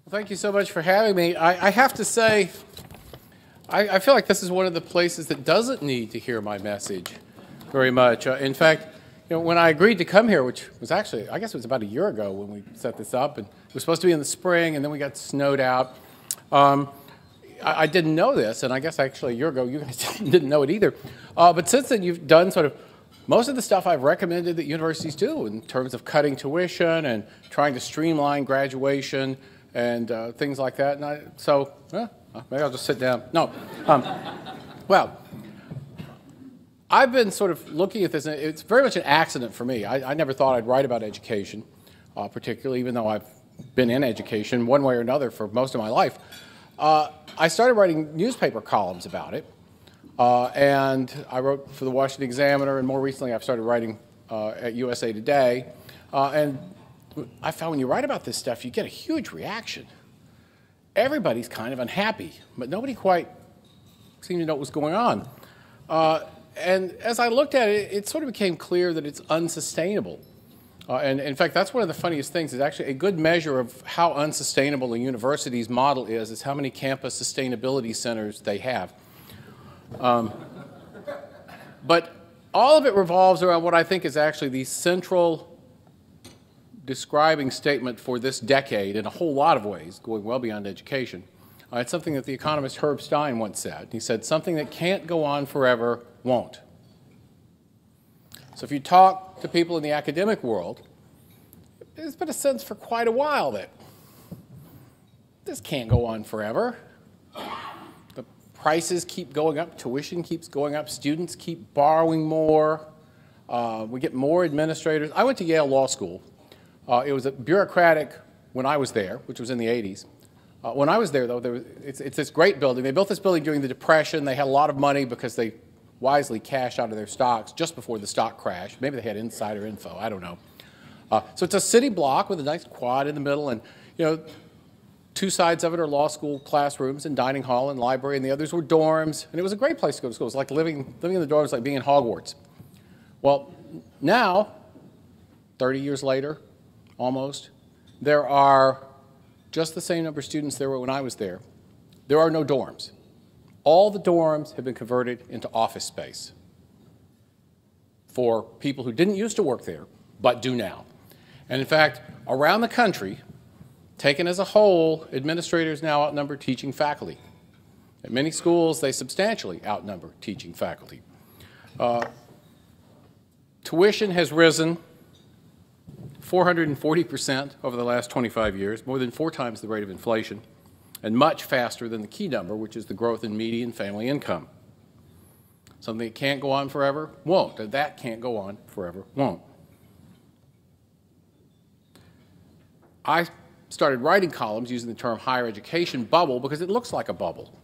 Thank you so much for having me. I have to say, I feel like this is one of the places that doesn't need to hear my message very much. In fact, when I agreed to come here, which was actually, I guess it was about a year ago when we set this up, and it was supposed to be in the spring, and then we got snowed out. I didn't know this, and I guess actually a year ago you guys didn't know it either. But since then, you've done sort of most of the stuff I've recommended that universities do in terms of cutting tuition and trying to streamline graduation and things like that. And maybe I'll just sit down. No. Well, I've been sort of looking at this, and it's very much an accident for me. I never thought I'd write about education, particularly, even though I've been in education one way or another for most of my life. I started writing newspaper columns about it, and I wrote for the Washington Examiner, and more recently I've started writing at USA Today. And I found when you write about this stuff, you get a huge reaction. Everybody's kind of unhappy, but nobody quite seemed to know what was going on. And as I looked at it, it sort of became clear that it's unsustainable. And in fact, that's one of the funniest things. Is actually a good measure of how unsustainable a university's model is how many campus sustainability centers they have. But all of it revolves around what I think is actually the central describing statement for this decade in a whole lot of ways, going well beyond education. It's something that the economist Herb Stein once said. He said, something that can't go on forever won't. So if you talk to people in the academic world, there's been a sense for quite a while that this can't go on forever. The prices keep going up, tuition keeps going up, students keep borrowing more, we get more administrators. I went to Yale Law School. It was bureaucratic when I was there, which was in the 80s. When I was there, though, it's this great building. They built this building during the Depression. They had a lot of money because they wisely cashed out of their stocks just before the stock crash. Maybe they had insider info. I don't know. So it's a city block with a nice quad in the middle, and two sides of it are law school classrooms and dining hall and library, and the others were dorms. And it was a great place to go to school. It was like living in the dorms, like being in Hogwarts. Well, now, 30 years later, almost, there are just the same number of students there were when I was there. There are no dorms. All the dorms have been converted into office space for people who didn't used to work there, but do now. And in fact, around the country, taken as a whole, administrators now outnumber teaching faculty. At many schools, they substantially outnumber teaching faculty. Tuition has risen 440% over the last 25 years, more than 4 times the rate of inflation, and much faster than the key number, which is the growth in median family income. Something that can't go on forever, won't. That can't go on forever, won't. I started writing columns using the term higher education bubble because it looks like a bubble.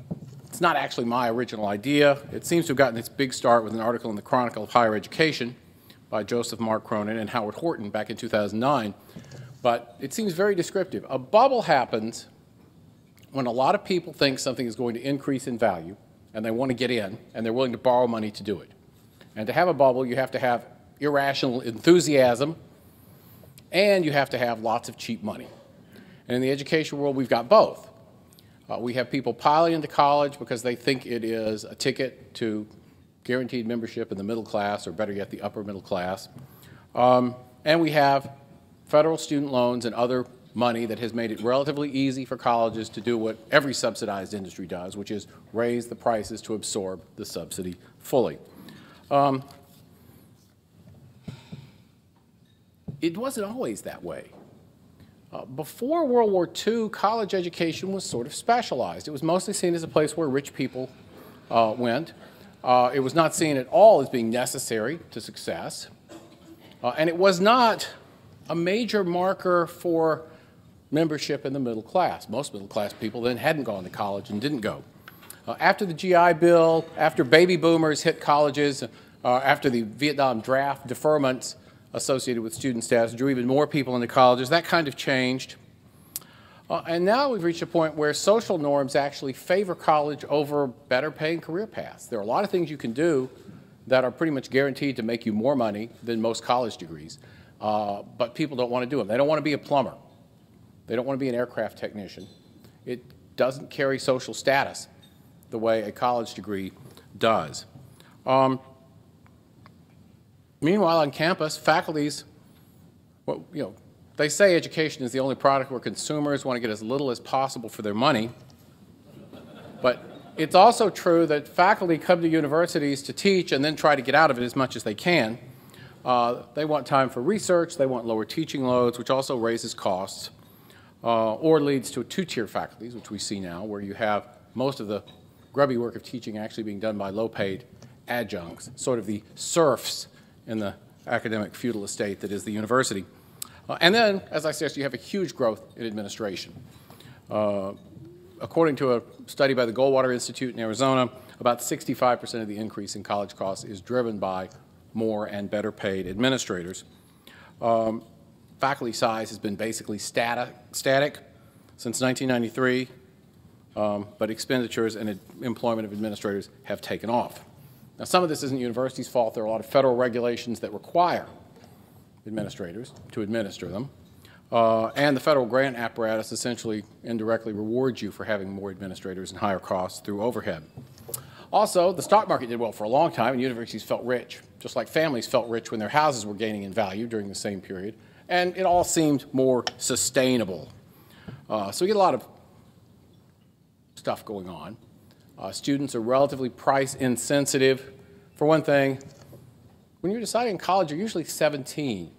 It's not actually my original idea. It seems to have gotten its big start with an article in the Chronicle of Higher Education by Joseph Mark Cronin and Howard Horton back in 2009. But it seems very descriptive. A bubble happens when a lot of people think something is going to increase in value, and they want to get in, and they're willing to borrow money to do it. And to have a bubble, you have to have irrational enthusiasm, and you have to have lots of cheap money. And in the education world, we've got both. We have people piling into college because they think it is a ticket to guaranteed membership in the middle class, or better yet, the upper middle class. And we have federal student loans and other money that has made it relatively easy for colleges to do what every subsidized industry does, which is raise the prices to absorb the subsidy fully. It wasn't always that way. Before World War II, college education was sort of specialized. It was mostly seen as a place where rich people went. It was not seen at all as being necessary to success. And it was not a major marker for membership in the middle class. Most middle class people then hadn't gone to college and didn't go. After the GI Bill, after baby boomers hit colleges, after the Vietnam draft deferments associated with student status drew even more people into colleges, that kind of changed. And now we've reached a point where social norms actually favor college over better paying career paths. There are a lot of things you can do that are pretty much guaranteed to make you more money than most college degrees, but people don't want to do them. They don't want to be a plumber. They don't want to be an aircraft technician. It doesn't carry social status the way a college degree does. Meanwhile, on campus, faculties, well, they say education is the only product where consumers want to get as little as possible for their money. But it's also true that faculty come to universities to teach and then try to get out of it as much as they can. They want time for research, they want lower teaching loads, which also raises costs, or leads to two-tier faculties, which we see now, where you have most of the grubby work of teaching actually being done by low-paid adjuncts, sort of the serfs in the academic feudal estate that is the university. And then, as I said, you have a huge growth in administration. According to a study by the Goldwater Institute in Arizona, about 65% of the increase in college costs is driven by more and better paid administrators. Faculty size has been basically static since 1993, but expenditures and employment of administrators have taken off. Now, some of this isn't the university's fault. There are a lot of federal regulations that require administrators to administer them. And the federal grant apparatus essentially indirectly rewards you for having more administrators and higher costs through overhead. Also, the stock market did well for a long time, and universities felt rich, just like families felt rich when their houses were gaining in value during the same period, and it all seemed more sustainable. So we get a lot of stuff going on. Students are relatively price insensitive. For one thing, when you're deciding in college, you're usually 17.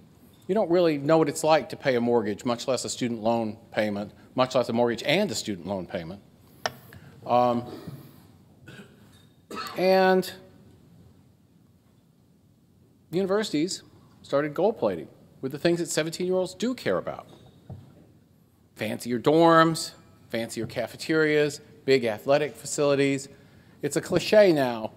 You don't really know what it's like to pay a mortgage, much less a student loan payment, much less a mortgage and a student loan payment. And universities started gold plating with the things that 17-year-olds do care about. Fancier dorms, fancier cafeterias, big athletic facilities. It's a cliche now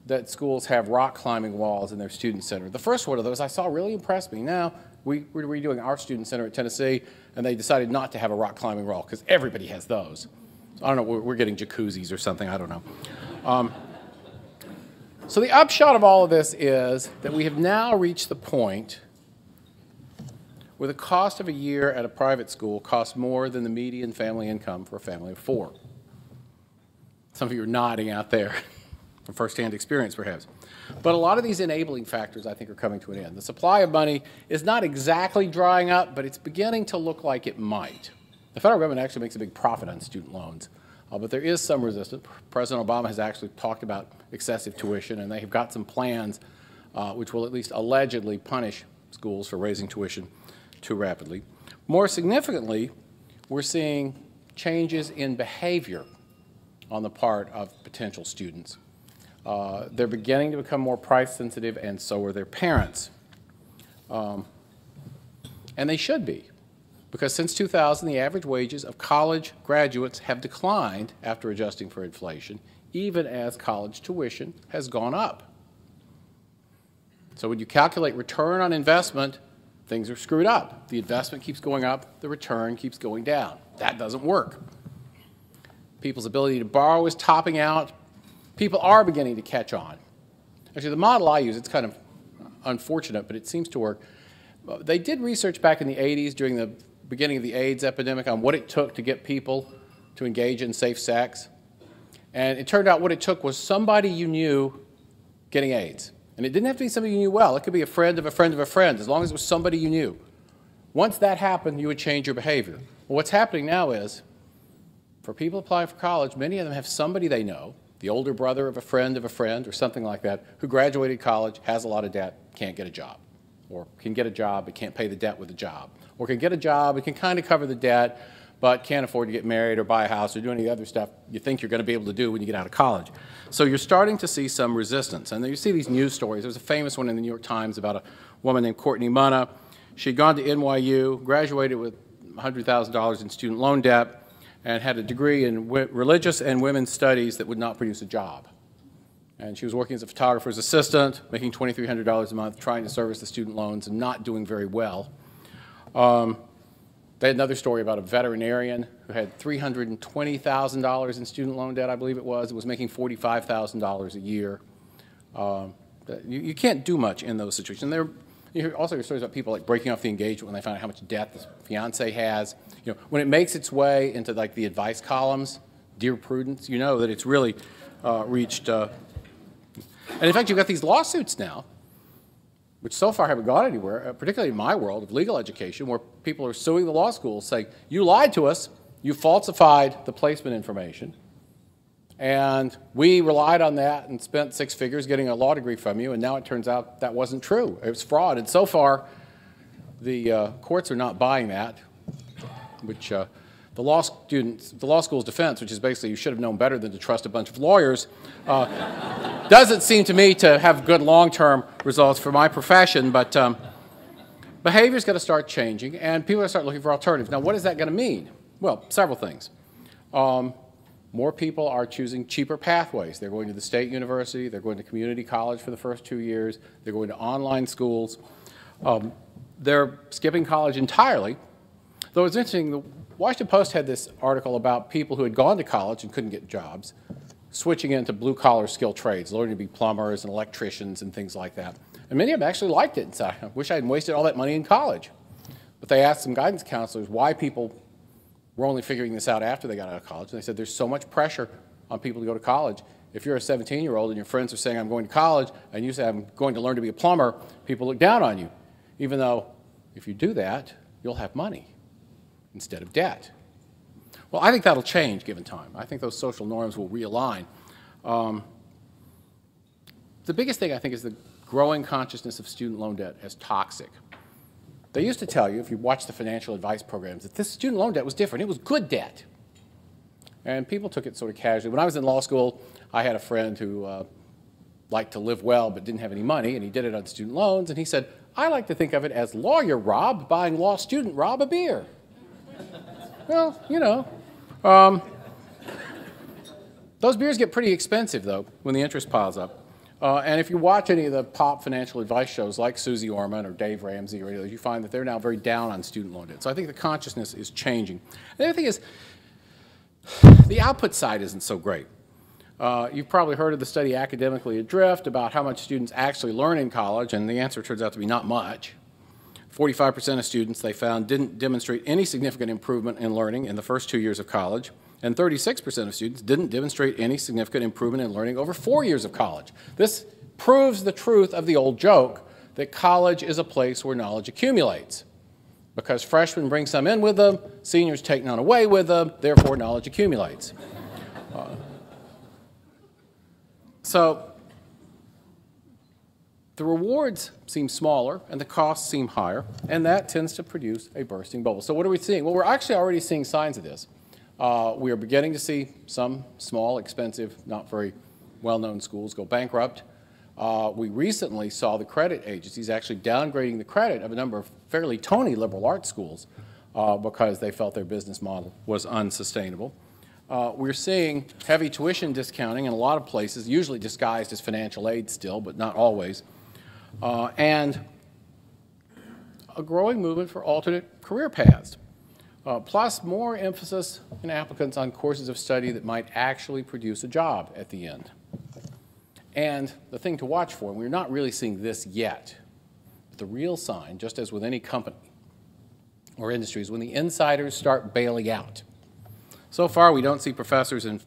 that schools have rock climbing walls in their student center. The first one of those I saw really impressed me. Now, we're redoing our student center at Tennessee, and they decided not to have a rock climbing wall because everybody has those. So I don't know, we're getting jacuzzis or something, I don't know. So the upshot of all of this is that we have now reached the point where the cost of a year at a private school costs more than the median family income for a family of 4. Some of you are nodding out there from firsthand experience, perhaps. But a lot of these enabling factors, I think, are coming to an end. The supply of money is not exactly drying up, but it's beginning to look like it might. The federal government actually makes a big profit on student loans, but there is some resistance. President Obama has actually talked about excessive tuition, and they have got some plans which will at least allegedly punish schools for raising tuition too rapidly. More significantly, we're seeing changes in behavior on the part of potential students. They're beginning to become more price sensitive, and so are their parents. And they should be, because since 2000, the average wages of college graduates have declined after adjusting for inflation, even as college tuition has gone up. So when you calculate return on investment, things are screwed up. The investment keeps going up, the return keeps going down. That doesn't work. People's ability to borrow is topping out. People are beginning to catch on. Actually, the model I use, it's kind of unfortunate, but it seems to work. They did research back in the 80s during the beginning of the AIDS epidemic on what it took to get people to engage in safe sex. And it turned out what it took was somebody you knew getting AIDS. And it didn't have to be somebody you knew well. It could be a friend of a friend of a friend, as long as it was somebody you knew. Once that happened, you would change your behavior. Well, what's happening now is, for people applying for college, many of them have somebody they know, the older brother of a friend or something like that, who graduated college, has a lot of debt, can't get a job. Or can get a job but can't pay the debt with a job. Or can get a job and can kind of cover the debt but can't afford to get married or buy a house or do any other stuff you think you're going to be able to do when you get out of college. So you're starting to see some resistance. And then you see these news stories. There was a famous one in the New York Times about a woman named Courtney Munna. She'd gone to NYU, graduated with $100,000 in student loan debt, and had a degree in religious and women's studies that would not produce a job. And she was working as a photographer's assistant, making $2,300 a month, trying to service the student loans and not doing very well. They had another story about a veterinarian who had $320,000 in student loan debt, I believe it was making $45,000 a year. You can't do much in those situations. You also hear stories about people like breaking off the engagement when they find out how much debt the fiance has. When it makes its way into like the advice columns, Dear Prudence, you know that it's really reached. And in fact, you've got these lawsuits now, which so far haven't gone anywhere, particularly in my world of legal education, where people are suing the law schools saying, you lied to us, you falsified the placement information, and we relied on that and spent 6 figures getting a law degree from you, and now it turns out that wasn't true. It was fraud. And so far, the courts are not buying that, which the law school's defense, which is basically you should have known better than to trust a bunch of lawyers, doesn't seem to me to have good long-term results for my profession. But behavior's got to start changing, and people are going to start looking for alternatives. Now, what is that going to mean? Well, several things. More people are choosing cheaper pathways. They're going to the state university. They're going to community college for the first 2 years. They're going to online schools. They're skipping college entirely. Though it's interesting, the Washington Post had this article about people who had gone to college and couldn't get jobs, switching into blue-collar skilled trades, learning to be plumbers and electricians and things like that. And many of them actually liked it and said, I wish I hadn't wasted all that money in college. But they asked some guidance counselors why people were only figuring this out after they got out of college. And they said there's so much pressure on people to go to college. If you're a 17-year-old and your friends are saying, I'm going to college, and you say, I'm going to learn to be a plumber, people look down on you, even though if you do that, you'll have money instead of debt. Well, I think that'll change given time. I think those social norms will realign. The biggest thing, I think, is the growing consciousness of student loan debt as toxic. They used to tell you, if you watch the financial advice programs, that this student loan debt was different. It was good debt. And people took it sort of casually. When I was in law school, I had a friend who liked to live well but didn't have any money, and he did it on student loans. And he said, I like to think of it as lawyer Rob buying law student Rob a beer. Well, you know. Those beers get pretty expensive, though, when the interest piles up. And if you watch any of the pop financial advice shows like Susie Orman or Dave Ramsey or any of those, you find that they're now very down on student loan debt. So I think the consciousness is changing. The other thing is the output side isn't so great. You've probably heard of the study Academically Adrift about how much students actually learn in college, and the answer turns out to be not much. 45% of students, they found, didn't demonstrate any significant improvement in learning in the first 2 years of college, and 36% of students didn't demonstrate any significant improvement in learning over 4 years of college. This proves the truth of the old joke that college is a place where knowledge accumulates. Because freshmen bring some in with them, seniors take none away with them, therefore knowledge accumulates. So the rewards seem smaller and the costs seem higher, and that tends to produce a bursting bubble. So what are we seeing? Well, we're actually already seeing signs of this. We are beginning to see some small, expensive, not very well-known schools go bankrupt. We recently saw the credit agencies actually downgrading the credit of a number of fairly tony liberal arts schools because they felt their business model was unsustainable. We're seeing heavy tuition discounting in a lot of places, usually disguised as financial aid still, but not always. And a growing movement for alternate career paths, plus more emphasis in applicants on courses of study that might actually produce a job at the end. And the thing to watch for, and we're not really seeing this yet, but the real sign, just as with any company or industry, is when the insiders start bailing out. So far, we don't see professors and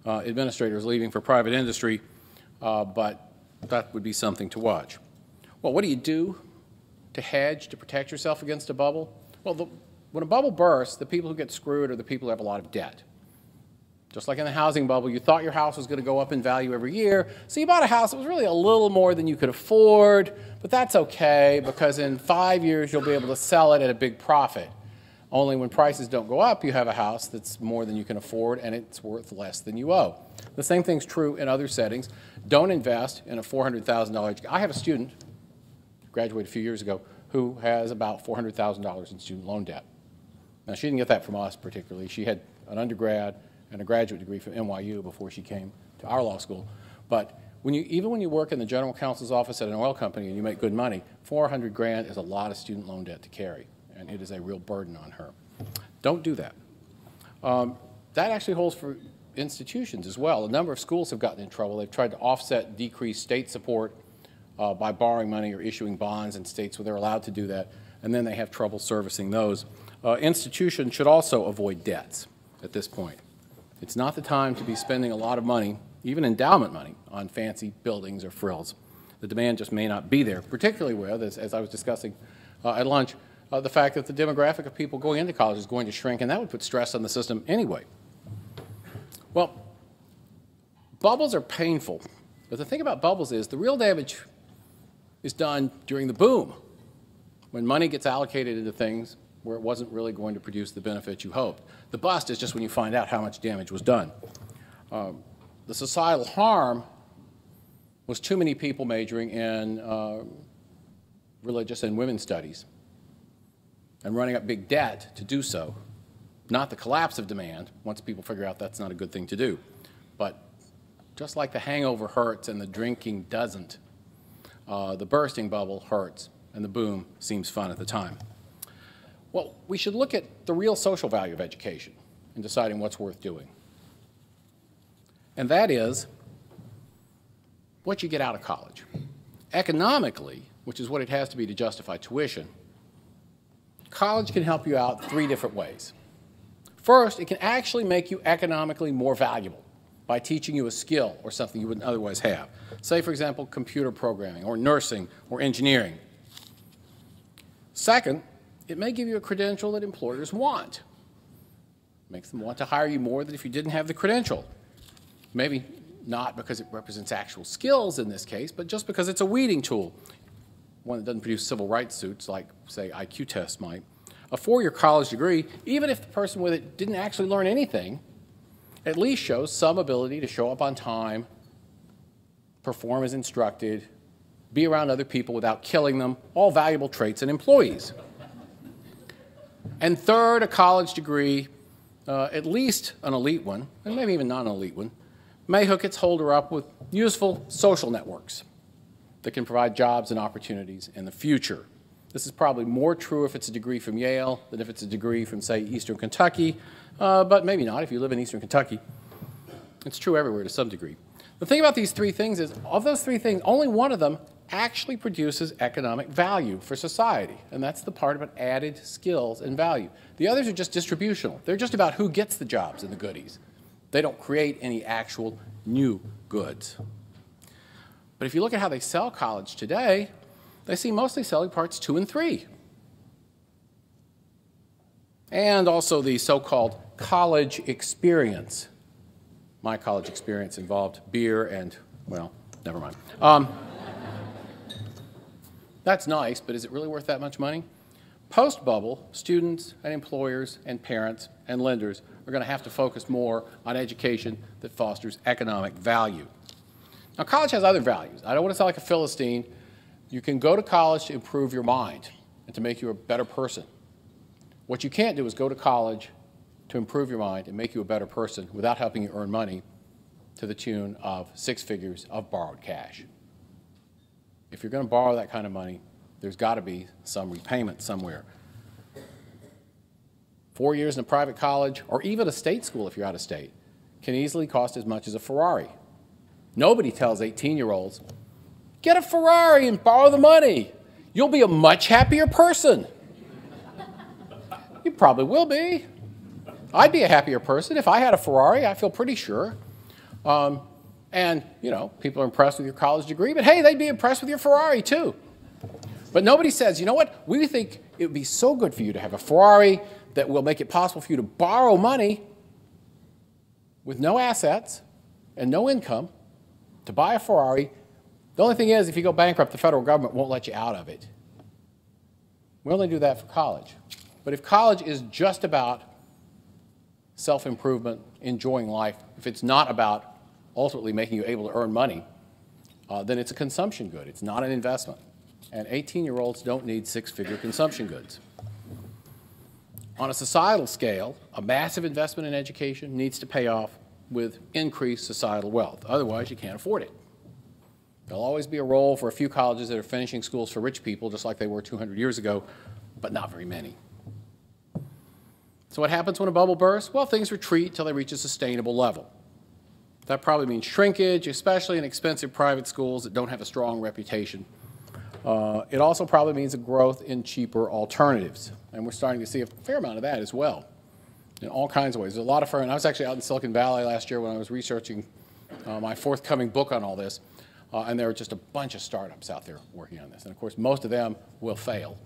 administrators leaving for private industry, but that would be something to watch. Well, what do you do to hedge, to protect yourself against a bubble? Well, when a bubble bursts, the people who get screwed are the people who have a lot of debt. Just like in the housing bubble, you thought your house was going to go up in value every year, so you bought a house that was really a little more than you could afford, but that's okay because in 5 years you'll be able to sell it at a big profit. Only when prices don't go up, you have a house that's more than you can afford and it's worth less than you owe. The same thing's true in other settings. Don't invest in a $400,000. I have a student, graduated a few years ago, who has about $400,000 in student loan debt. Now, she didn't get that from us particularly. She had an undergrad and a graduate degree from NYU before she came to our law school. But even when you work in the general counsel's office at an oil company and you make good money, $400 grand is a lot of student loan debt to carry, and it is a real burden on her. Don't do that. That actually holds for institutions as well. A number of schools have gotten in trouble. They've tried to offset decreased state support by borrowing money or issuing bonds in states where they're allowed to do that, and then they have trouble servicing those. Institutions should also avoid debts at this point. It's not the time to be spending a lot of money, even endowment money, on fancy buildings or frills. The demand just may not be there, particularly with, as I was discussing at lunch, the fact that the demographic of people going into college is going to shrink, and that would put stress on the system anyway. Well, bubbles are painful, but the thing about bubbles is the real damage is done during the boom, when money gets allocated into things where it wasn't really going to produce the benefit you hoped. The bust is just when you find out how much damage was done. The societal harm was too many people majoring in religious and women's studies and running up big debt to do so. Not the collapse of demand, once people figure out that's not a good thing to do. But just like the hangover hurts and the drinking doesn't, the bursting bubble hurts and the boom seems fun at the time. Well, we should look at the real social value of education in deciding what's worth doing. And that is what you get out of college. Economically, which is what it has to be to justify tuition, college can help you out 3 different ways. First, it can actually make you economically more valuable by teaching you a skill or something you wouldn't otherwise have. Say, for example, computer programming or nursing or engineering. Second, it may give you a credential that employers want. It makes them want to hire you more than if you didn't have the credential. Maybe not because it represents actual skills in this case, but just because it's a weeding tool, one that doesn't produce civil rights suits like, say, IQ tests might. A 4-year college degree, even if the person with it didn't actually learn anything, at least shows some ability to show up on time, perform as instructed, be around other people without killing them, all valuable traits in employees. And third, a college degree, at least an elite one, and maybe even not an elite one, may hook its holder up with useful social networks that can provide jobs and opportunities in the future. This is probably more true if it's a degree from Yale than if it's a degree from, say, Eastern Kentucky, but maybe not if you live in Eastern Kentucky. It's true everywhere to some degree. The thing about these 3 things is, of those 3 things, only one of them actually produces economic value for society, and that's the part about added skills and value. The others are just distributional. They're just about who gets the jobs and the goodies. They don't create any actual new goods. But if you look at how they sell college today, they seem mostly selling parts 2 and 3. And also the so-called college experience. My college experience involved beer and, well, never mind. That's nice, but is it really worth that much money? Post-bubble, students and employers and parents and lenders are going to have to focus more on education that fosters economic value. Now, college has other values. I don't want to sound like a Philistine. You can go to college to improve your mind and to make you a better person. What you can't do is go to college to improve your mind and make you a better person without helping you earn money to the tune of 6 figures of borrowed cash. If you're going to borrow that kind of money, there's got to be some repayment somewhere. 4 years in a private college, or even a state school if you're out of state, can easily cost as much as a Ferrari. Nobody tells 18-year-olds, get a Ferrari and borrow the money. You'll be a much happier person. You probably will be. I'd be a happier person if I had a Ferrari, I feel pretty sure. And, you know, people are impressed with your college degree, but hey, they'd be impressed with your Ferrari too. But nobody says, you know what, we think it would be so good for you to have a Ferrari that will make it possible for you to borrow money with no assets and no income to buy a Ferrari. The only thing is, if you go bankrupt, the federal government won't let you out of it. We only do that for college. But if college is just about self-improvement, enjoying life, if it's not about ultimately making you able to earn money, then it's a consumption good. It's not an investment. And 18-year-olds don't need 6-figure consumption goods. On a societal scale, a massive investment in education needs to pay off with increased societal wealth. Otherwise, you can't afford it. There'll always be a role for a few colleges that are finishing schools for rich people, just like they were 200 years ago, but not very many. So what happens when a bubble bursts? Well, things retreat until they reach a sustainable level. That probably means shrinkage, especially in expensive private schools that don't have a strong reputation. It also probably means a growth in cheaper alternatives, and we're starting to see a fair amount of that as well, in all kinds of ways. There's a lot of firms. I was actually out in Silicon Valley last year when I was researching my forthcoming book on all this, and there are just a bunch of startups out there working on this. And of course, most of them will fail,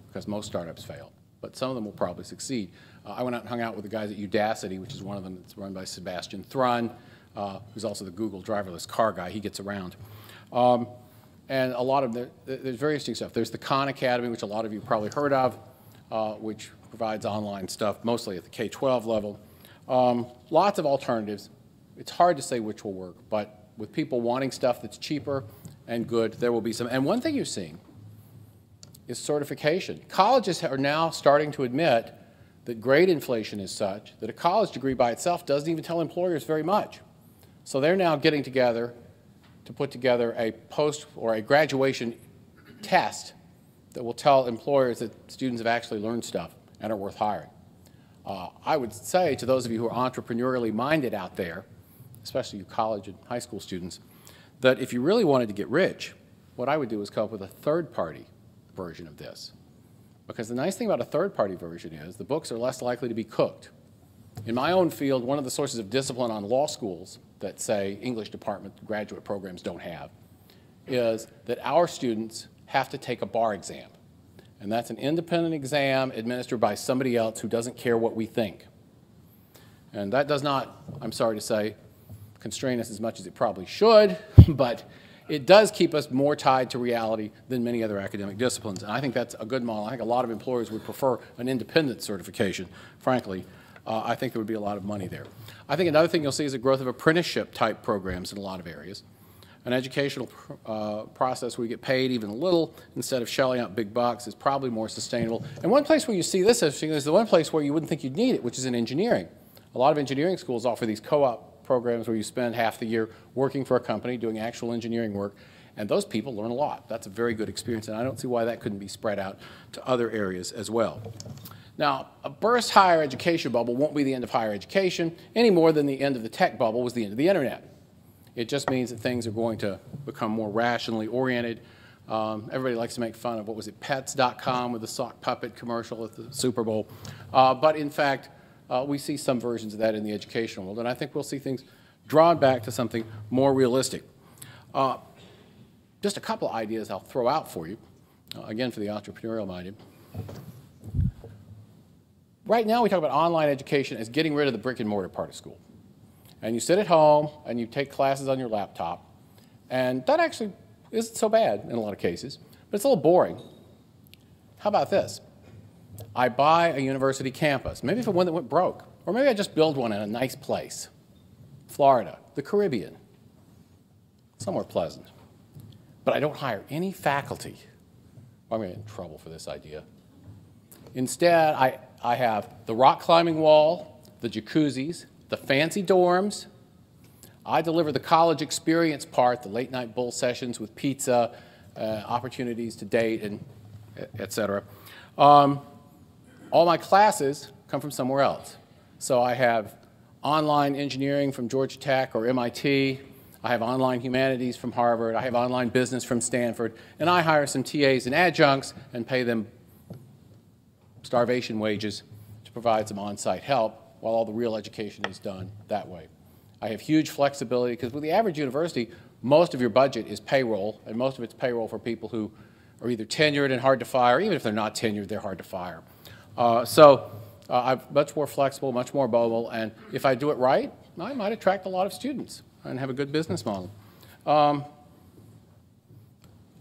because most startups fail, but some of them will probably succeed. I went out and hung out with the guys at Udacity, which is one of them that's run by Sebastian Thrun, who's also the Google driverless car guy. He gets around. And a lot of there's very interesting stuff. There's the Khan Academy, which a lot of you probably heard of, which provides online stuff, mostly at the K-12 level. Lots of alternatives. It's hard to say which will work, but with people wanting stuff that's cheaper and good, there will be some. And one thing you're seeing is certification. Colleges are now starting to admit that grade inflation is such that a college degree by itself doesn't even tell employers very much. So they're now getting together to put together a post or a graduation test that will tell employers that students have actually learned stuff and are worth hiring. I would say to those of you who are entrepreneurially minded out there, especially you college and high school students, that if you really wanted to get rich, what I would do is come up with a third-party version of this. Because the nice thing about a third-party version is the books are less likely to be cooked. In my own field, one of the sources of discipline on law schools that, say, English department graduate programs don't have is that our students have to take a bar exam. And that's an independent exam administered by somebody else who doesn't care what we think. And that does not, I'm sorry to say, constrain us as much as it probably should, but it does keep us more tied to reality than many other academic disciplines. And I think that's a good model. I think a lot of employers would prefer an independent certification, frankly. I think there would be a lot of money there. I think another thing you'll see is a growth of apprenticeship-type programs in a lot of areas. An educational process where you get paid even a little instead of shelling out big bucks is probably more sustainable. And one place where you see this is the one place where you wouldn't think you'd need it, which is in engineering. A lot of engineering schools offer these co-op programs where you spend half the year working for a company doing actual engineering work, and those people learn a lot. That's a very good experience, and I don't see why that couldn't be spread out to other areas as well. Now, a burst higher education bubble won't be the end of higher education any more than the end of the tech bubble was the end of the internet. It just means that things are going to become more rationally oriented. Everybody likes to make fun of, what was it, pets.com with the sock puppet commercial at the Super Bowl. But in fact, we see some versions of that in the educational world, and I think we'll see things drawn back to something more realistic. Just a couple of ideas I'll throw out for you, again for the entrepreneurial minded. Right now we talk about online education as getting rid of the brick and mortar part of school. And you sit at home and you take classes on your laptop, and that actually isn't so bad in a lot of cases, but it's a little boring. How about this? I buy a university campus, maybe for one that went broke, or maybe I just build one in a nice place. Florida, the Caribbean, somewhere pleasant. But I don't hire any faculty. I'm going to get in trouble for this idea. Instead, I have the rock climbing wall, the jacuzzis, the fancy dorms. I deliver the college experience part, the late night bull sessions with pizza, opportunities to date, and et cetera. All my classes come from somewhere else. So I have online engineering from Georgia Tech or MIT. I have online humanities from Harvard. I have online business from Stanford. And I hire some TAs and adjuncts and pay them starvation wages to provide some on-site help while all the real education is done that way. I have huge flexibility because with the average university, most of your budget is payroll, and most of it's payroll for people who are either tenured and hard to fire, even if they're not tenured, they're hard to fire. I'm much more flexible, much more mobile, and if I do it right, I might attract a lot of students and have a good business model.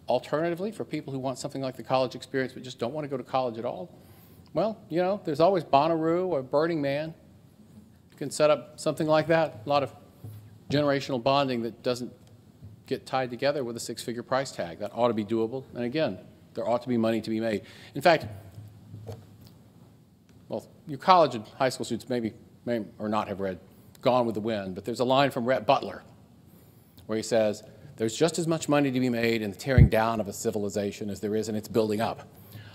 Alternatively, for people who want something like the college experience but just don't want to go to college at all, well, you know, there's always Bonnaroo or Burning Man. You can set up something like that, a lot of generational bonding that doesn't get tied together with a six-figure price tag. That ought to be doable, and again, there ought to be money to be made. In fact, well, your college and high school students may or not have read Gone with the Wind, but there's a line from Rhett Butler where he says, there's just as much money to be made in the tearing down of a civilization as there is in its building up.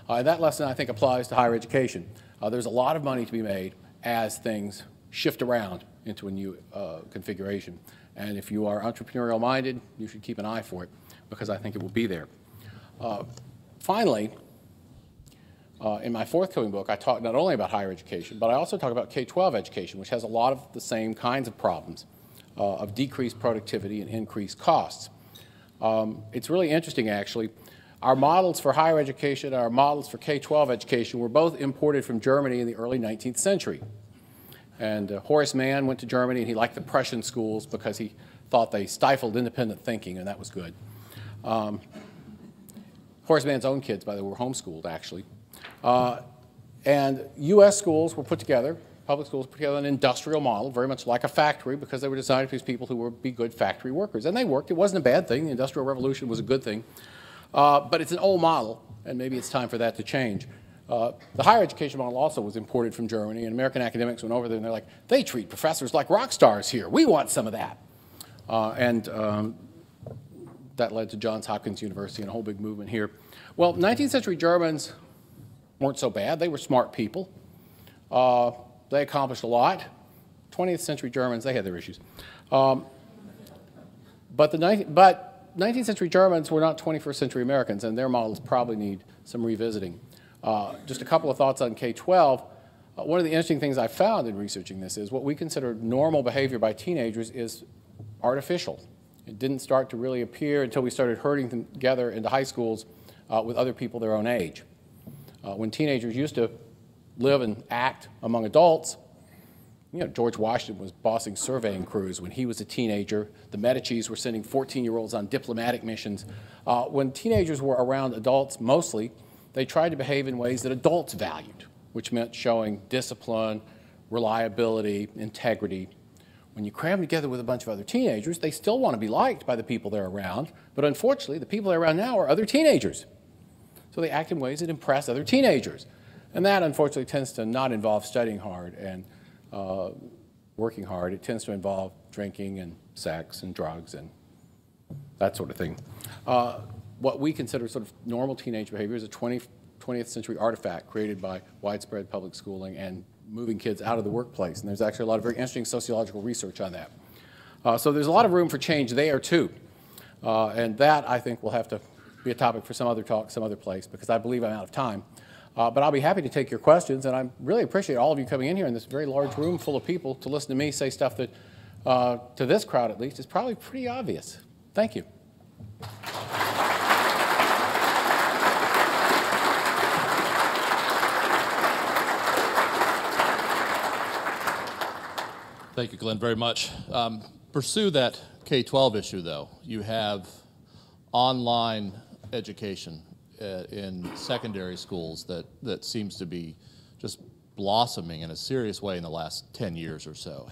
And that lesson, I think, applies to higher education. There's a lot of money to be made as things shift around into a new configuration. And if you are entrepreneurial minded, you should keep an eye for it, because I think it will be there. Finally, in my forthcoming book, I talk not only about higher education, but I also talk about K-12 education, which has a lot of the same kinds of problems of decreased productivity and increased costs. It's really interesting, actually. Our models for higher education, our models for K-12 education were both imported from Germany in the early 19th century. And Horace Mann went to Germany, and he liked the Prussian schools because he thought they stifled independent thinking, and that was good. Horace Mann's own kids, by the way, were homeschooled, actually. And U.S. schools were put together, public schools put together an industrial model, very much like a factory, because they were designed for these people who would be good factory workers. And they worked. It wasn't a bad thing. The Industrial Revolution was a good thing. But it's an old model, and maybe it's time for that to change. The higher education model also was imported from Germany, and American academics went over there, and they're like, they treat professors like rock stars here. We want some of that. That led to Johns Hopkins University and a whole big movement here. Well, 19th century Germans weren't so bad. They were smart people. They accomplished a lot. 20th century Germans, they had their issues. But 19th century Germans were not 21st century Americans, and their models probably need some revisiting. Just a couple of thoughts on K-12. One of the interesting things I found in researching this is what we consider normal behavior by teenagers is artificial. It didn't start to really appear until we started herding them together into high schools with other people their own age. When teenagers used to live and act among adults, you know, George Washington was bossing surveying crews when he was a teenager. The Medicis were sending 14-year-olds on diplomatic missions. When teenagers were around adults mostly, they tried to behave in ways that adults valued, which meant showing discipline, reliability, integrity. When you cram together with a bunch of other teenagers, they still want to be liked by the people they're around, but unfortunately, the people they're around now are other teenagers. So they act in ways that impress other teenagers. And that, unfortunately, tends to not involve studying hard and working hard. It tends to involve drinking and sex and drugs and that sort of thing. What we consider sort of normal teenage behavior is a 20th century artifact created by widespread public schooling and moving kids out of the workplace. And there's actually a lot of very interesting sociological research on that. So there's a lot of room for change there, too. And that, I think, will have to be a topic for some other talk, some other place, because I believe I'm out of time. But I'll be happy to take your questions, and I really appreciate all of you coming in here in this very large room full of people to listen to me say stuff that, to this crowd at least, is probably pretty obvious. Thank you. Thank you, Glenn, very much. Pursue that K-12 issue, though. You have online education in secondary schools that seems to be just blossoming in a serious way in the last 10 years or so.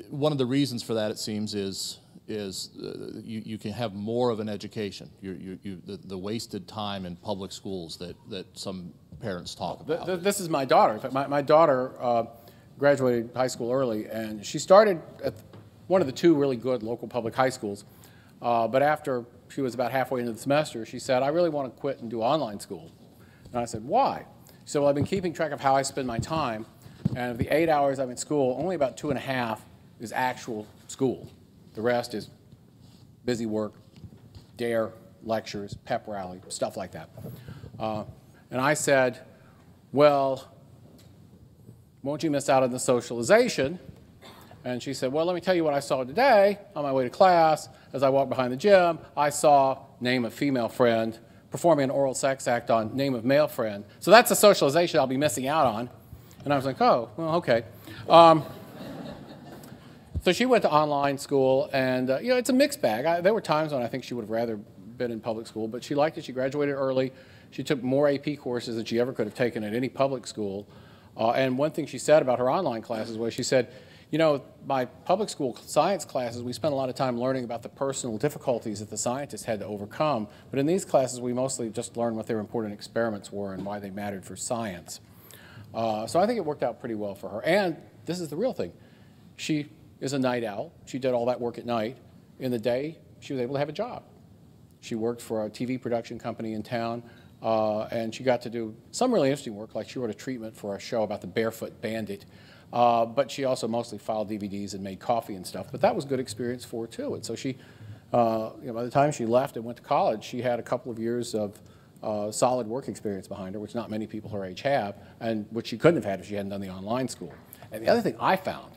One of the reasons for that, it seems, is you can have more of an education. The wasted time in public schools that some parents talk about. This is my daughter. In fact, my daughter graduated high school early, and she started at one of the two really good local public high schools. But after she was about halfway into the semester, she said, I really want to quit and do online school. And I said, why? She said, well, I've been keeping track of how I spend my time, and of the 8 hours I'm in school, only about 2.5 is actual school. The rest is busy work, DARE, lectures, pep rally, stuff like that. And I said, well, won't you miss out on the socialization? And she said, well, let me tell you what I saw today on my way to class. As I walked behind the gym, I saw name of female friend performing an oral sex act on name of male friend. So that's a socialization I'll be missing out on. And I was like, oh, well, okay. So she went to online school, and you know, it's a mixed bag. There were times when I think she would have rather been in public school, but she liked it. She graduated early. She took more AP courses than she ever could have taken at any public school. And one thing she said about her online classes was, she said, you know, my public school science classes, we spent a lot of time learning about the personal difficulties that the scientists had to overcome. But in these classes, we mostly just learned what their important experiments were and why they mattered for science. So I think it worked out pretty well for her. And this is the real thing. She is a night owl. She did all that work at night. In the day, she was able to have a job. She worked for a TV production company in town, and she got to do some really interesting work, like she wrote a treatment for a show about the barefoot bandit. But she also mostly filed DVDs and made coffee and stuff. But that was a good experience for her, too. And so she, by the time she left and went to college, she had a couple of years of solid work experience behind her, which not many people her age have, and which she couldn't have had if she hadn't done the online school. And the other thing I found,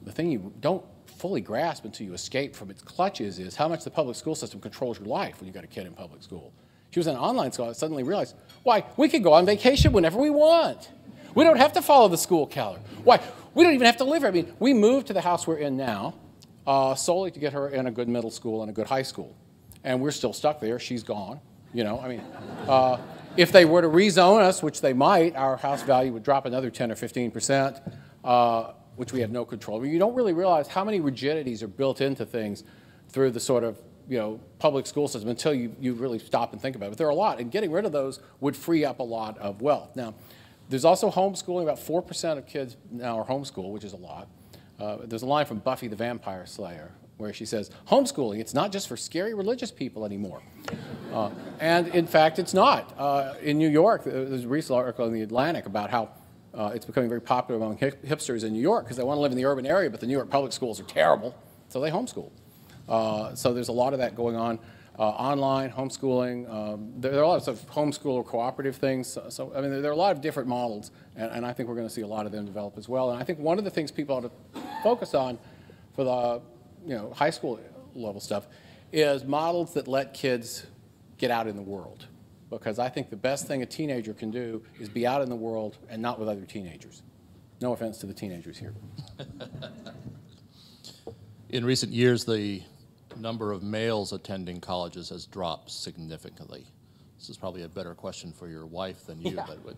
the thing you don't fully grasp until you escape from its clutches, is how much the public school system controls your life when you've got a kid in public school. She was in online school. I suddenly realized, why, we could go on vacation whenever we want. We don't have to follow the school calendar. Why, we don't even have to live here. I mean, we moved to the house we're in now solely to get her in a good middle school and a good high school. And we're still stuck there. She's gone. You know, I mean, if they were to rezone us, which they might, our house value would drop another 10 or 15%, which we have no control over. You don't really realize how many rigidities are built into things through the sort of, public school system until you really stop and think about it. But there are a lot, and getting rid of those would free up a lot of wealth. Now, there's also homeschooling. About 4% of kids now are homeschooled, which is a lot. There's a line from Buffy the Vampire Slayer where she says, homeschooling, it's not just for scary religious people anymore. And in fact, it's not. In New York, there's a recent article in The Atlantic about how it's becoming very popular among hipsters in New York because they want to live in the urban area, but the New York public schools are terrible, so they homeschool. So there's a lot of that going on. Online, homeschooling, there are a lot of homeschool or cooperative things. So I mean, there are a lot of different models, and I think we're going to see a lot of them develop as well. And I think one of the things people ought to focus on for the high school level stuff is models that let kids get out in the world. Because I think the best thing a teenager can do is be out in the world and not with other teenagers. No offense to the teenagers here. In recent years, the number of males attending colleges has dropped significantly. This is probably a better question for your wife than you, Yeah. but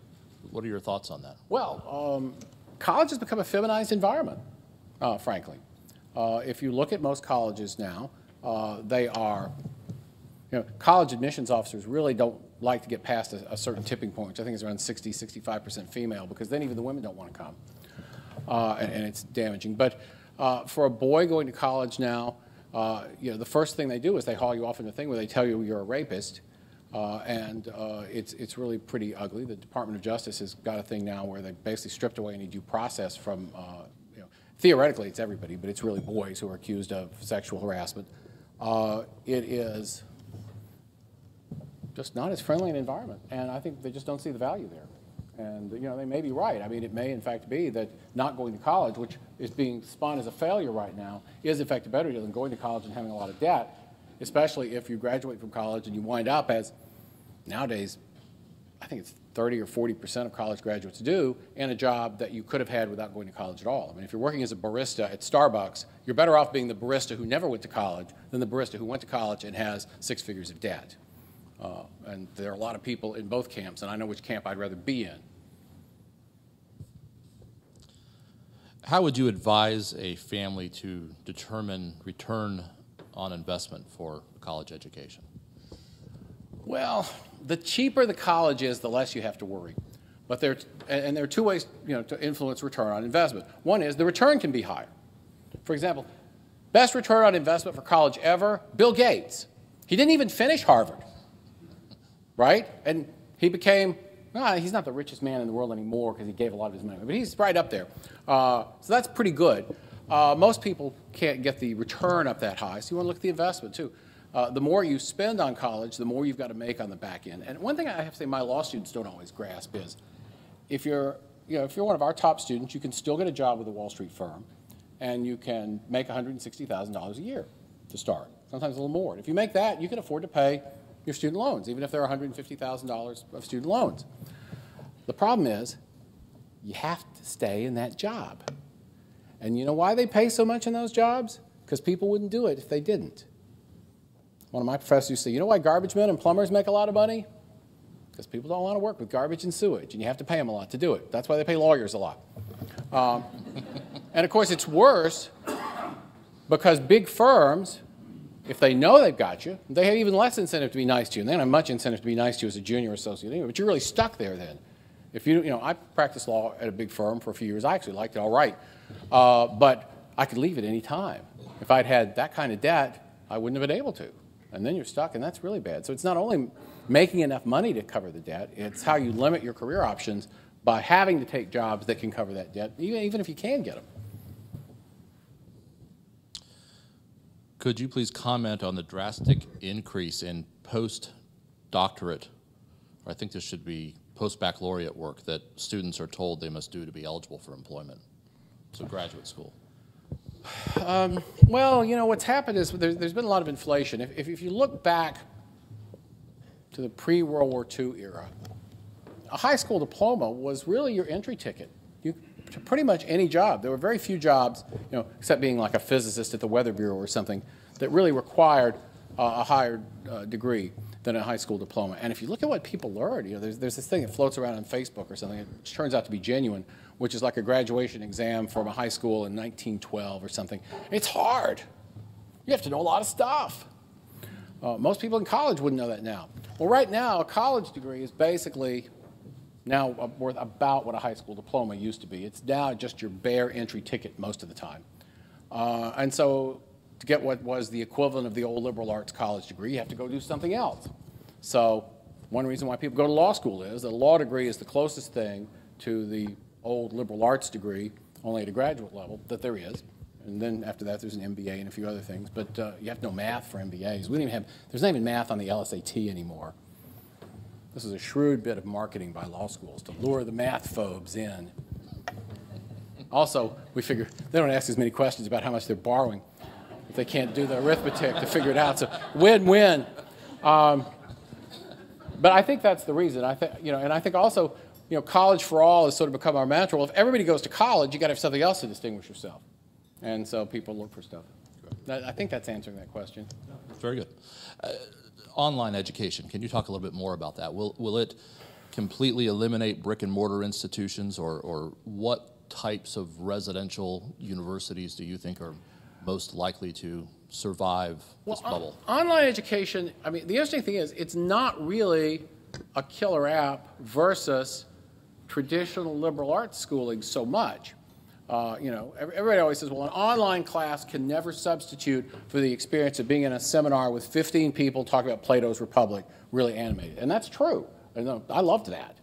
what are your thoughts on that? Well, college has become a feminized environment, frankly. If you look at most colleges now, they are, college admissions officers really don't like to get past a certain tipping point, which I think is around 60, 65% female, because then even the women don't want to come, and it's damaging. But for a boy going to college now, the first thing they do is they haul you off in a thing where they tell you you're a rapist, and it's really pretty ugly. The Department of Justice has got a thing now where they basically stripped away any due process from, theoretically it's everybody, but it's really boys who are accused of sexual harassment. It is just not as friendly an environment, and I think they just don't see the value there. And they may be right. I mean, it may in fact be that not going to college, which is being spun as a failure right now, is in fact a better deal than going to college and having a lot of debt, especially if you graduate from college and you wind up, as nowadays, I think it's 30 or 40% of college graduates do, in a job that you could have had without going to college at all. I mean, if you're working as a barista at Starbucks, you're better off being the barista who never went to college than the barista who went to college and has 6 figures of debt. And there are a lot of people in both camps, and I know which camp I'd rather be in. How would you advise a family to determine return on investment for college education? Well, the cheaper the college is, the less you have to worry. But there are 2 ways, to influence return on investment. One is the return can be higher. For example, best return on investment for college ever, Bill Gates. He didn't even finish Harvard, right? And he became, he's not the richest man in the world anymore because he gave a lot of his money, but he's right up there. So that's pretty good. Most people can't get the return up that high, so you want to look at the investment too. The more you spend on college, the more you've got to make on the back end. And one thing I have to say my law students don't always grasp is, if you're one of our top students, you can still get a job with a Wall Street firm, and you can make $160,000 a year to start, sometimes a little more. And if you make that, you can afford to pay your student loans, even if they're $150,000 of student loans. The problem is, you have to stay in that job. And you know why they pay so much in those jobs? Because people wouldn't do it if they didn't. One of my professors used to say, you know why garbage men and plumbers make a lot of money? Because people don't want to work with garbage and sewage, and you have to pay them a lot to do it. That's why they pay lawyers a lot. And of course, it's worse because big firms, if they know they've got you, they have even less incentive to be nice to you. And they don't have much incentive to be nice to you as a junior associate anyway, but you're really stuck there then. If I practiced law at a big firm for a few years. I actually liked it all right. But I could leave at any time. If I'd had that kind of debt, I wouldn't have been able to. And then you're stuck, and that's really bad. So it's not only making enough money to cover the debt, it's how you limit your career options by having to take jobs that can cover that debt, even if you can get them. Could you please comment on the drastic increase in postdoctorate, or I think this should be post-baccalaureate work, that students are told they must do to be eligible for employment? So graduate school. Well, you know, what's happened is there's been a lot of inflation. If you look back to the pre-World War II era, a high school diploma was really your entry ticket to pretty much any job. There were very few jobs, you know, except being like a physicist at the Weather Bureau or something, that really required a higher degree than a high school diploma. And if you look at what people learn, you know, there's this thing that floats around on Facebook or something, it turns out to be genuine, which is like a graduation exam from a high school in 1912 or something. It's hard. You have to know a lot of stuff. Most people in college wouldn't know that now. Well, right now, a college degree is basically now worth about what a high school diploma used to be. It's now just your bare entry ticket most of the time. And so to get what was the equivalent of the old liberal arts college degree, you have to go do something else. So one reason why people go to law school is that a law degree is the closest thing to the old liberal arts degree, only at a graduate level, that there is. And then after that, there's an MBA and a few other things. But you have to know math for MBAs. There's not even math on the LSAT anymore. This is a shrewd bit of marketing by law schools to lure the math phobes in. Also, we figure they don't ask as many questions about how much they're borrowing if they can't do the arithmetic to figure it out. So win-win. But I think that's the reason. And I think also, you know, college for all has sort of become our mantra. Well, if everybody goes to college, you got to have something else to distinguish yourself. And so people look for stuff. I think that's answering that question. Very good. Online education, can you talk a little bit more about that? Will it completely eliminate brick and mortar institutions, or what types of residential universities do you think are most likely to survive this bubble? Online education, I mean, the interesting thing is it's not really a killer app versus traditional liberal arts schooling so much. You know, everybody always says, well, an online class can never substitute for the experience of being in a seminar with 15 people talking about Plato's Republic, really animated. And that's true. I loved that.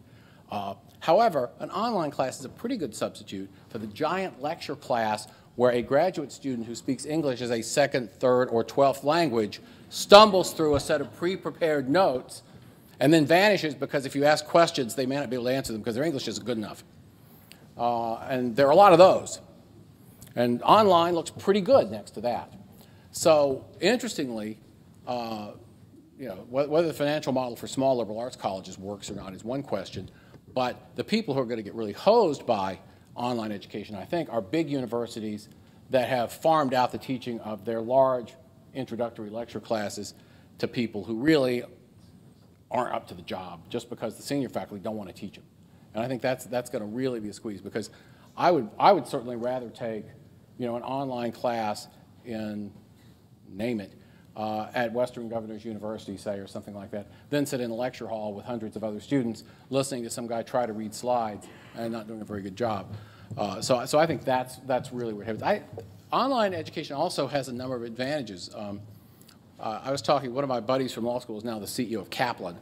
However, an online class is a pretty good substitute for the giant lecture class where a graduate student who speaks English as a second, third, or 12th language stumbles through a set of pre-prepared notes and then vanishes because if you ask questions, they may not be able to answer them because their English isn't good enough. And there are a lot of those. And online looks pretty good next to that. So interestingly, you know, whether the financial model for small liberal arts colleges works or not is one question. But the people who are going to get really hosed by online education, I think, are big universities that have farmed out the teaching of their large introductory lecture classes to people who really aren't up to the job just because the senior faculty don't want to teach them. And I think that's going to really be a squeeze because I would certainly rather take, you know, an online class in, name it, at Western Governors University, say, or something like that, than sit in a lecture hall with hundreds of other students listening to some guy try to read slides and not doing a very good job. So I think that's really where it happens. Online education also has a number of advantages. I was talking, one of my buddies from law school is now the CEO of Kaplan,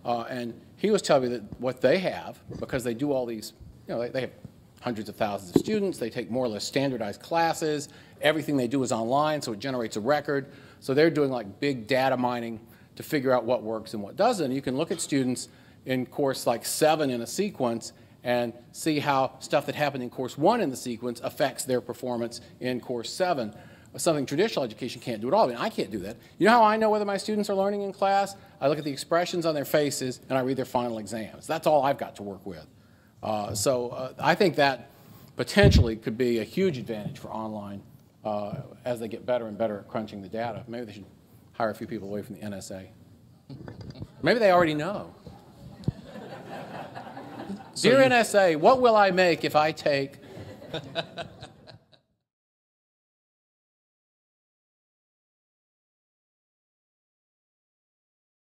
and he was telling me that what they have, because they do all these, you know, they have hundreds of thousands of students, they take more or less standardized classes, everything they do is online, so it generates a record. So they're doing like big data mining to figure out what works and what doesn't. You can look at students in course like 7 in a sequence and see how stuff that happened in course 1 in the sequence affects their performance in course 7. Something traditional education can't do at all. I mean, I can't do that. You know how I know whether my students are learning in class? I look at the expressions on their faces and I read their final exams. That's all I've got to work with. So I think that potentially could be a huge advantage for online as they get better and better at crunching the data. Maybe they should hire a few people away from the NSA. Maybe they already know. So Dear NSA, what will I make if I take